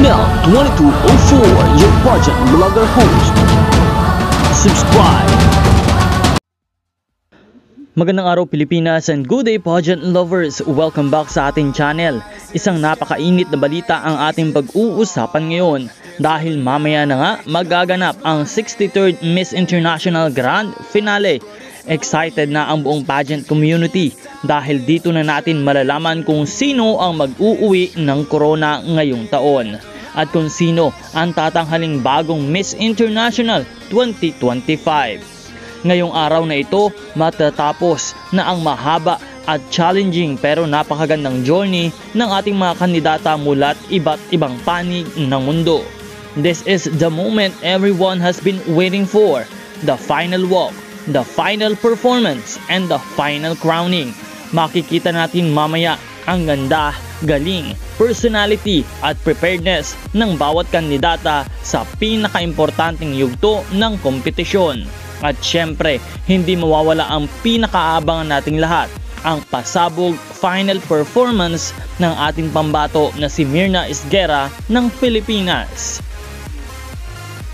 Mel 2204, your pageant vlogger host. Subscribe! Magandang araw Pilipinas and good day pageant lovers! Welcome back sa ating channel. Isang napakainit na balita ang ating pag-uusapan ngayon dahil mamaya na nga magaganap ang 63rd Miss International Grand Finale. Excited na ang buong pageant community dahil dito na natin malalaman kung sino ang mag-uuwi ng corona ngayong taon at kung sino ang tatanghaling bagong Miss International 2025. Ngayong araw na ito, matatapos na ang mahaba at challenging pero napakagandang journey ng ating mga kandidata mula't iba't ibang panig ng mundo. This is the moment everyone has been waiting for, the final walk, the final performance, and the final crowning. Makikita natin mamaya ang ganda, galing, personality at preparedness ng bawat kandidata sa pinaka-importanting yugto ng kompetisyon. At syempre, hindi mawawala ang pinakaabangan nating lahat, ang pasabog final performance ng ating pambato na si Myrna Isguera ng Pilipinas.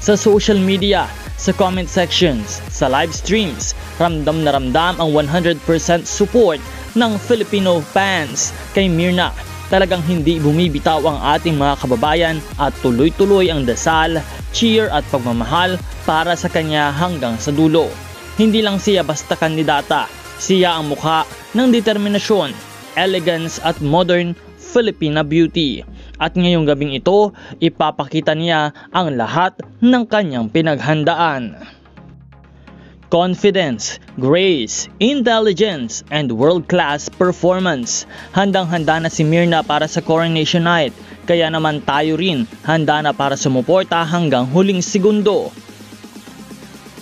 Sa social media, sa comment sections, sa live streams, ramdam na ramdam ang 100% support ng Filipino fans kay Myrna. Talagang hindi bumibitaw ang ating mga kababayan at tuloy-tuloy ang dasal, cheer at pagmamahal para sa kanya hanggang sa dulo. Hindi lang siya basta kandidata, siya ang mukha ng determinasyon, elegance at modern Filipina beauty. At ngayong gabing ito, ipapakita niya ang lahat ng kanyang pinaghandaan. Confidence, grace, intelligence, and world-class performance. Handang-handa na si Myrna para sa Coronation Night, kaya naman tayo rin handa na para sumuporta hanggang huling segundo.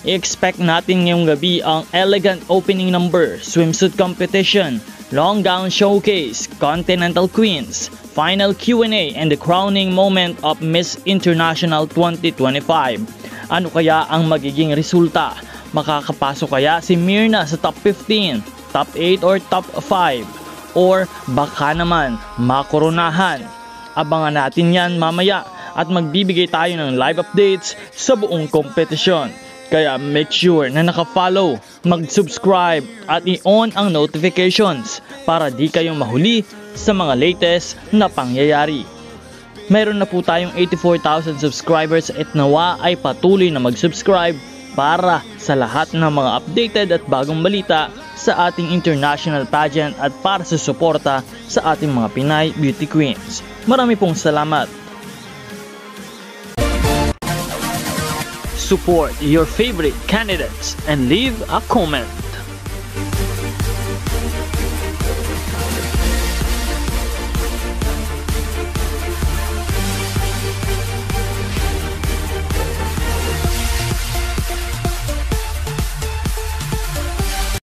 I-expect natin ngayong gabi ang elegant opening number, swimsuit competition, long gown showcase, Continental Queens, final Q&A, and the crowning moment of Miss International 2025. Ano kaya ang magiging resulta? Makakapasok kaya si Myrna sa top 15, top 8 or top 5? Or baka naman makoronahan? Abangan natin yan mamaya at magbibigay tayo ng live updates sa buong kompetisyon. Kaya make sure na naka-follow, mag-subscribe at i-on ang notifications para di kayong mahuli sa mga latest na pangyayari. Meron na po tayong 84,000 subscribers at nawa ay patuloy na mag-subscribe para sa lahat ng mga updated at bagong balita sa ating international pageant at para sa suporta sa ating mga Pinay Beauty Queens. Marami pong salamat. Support your favorite candidates and leave a comment.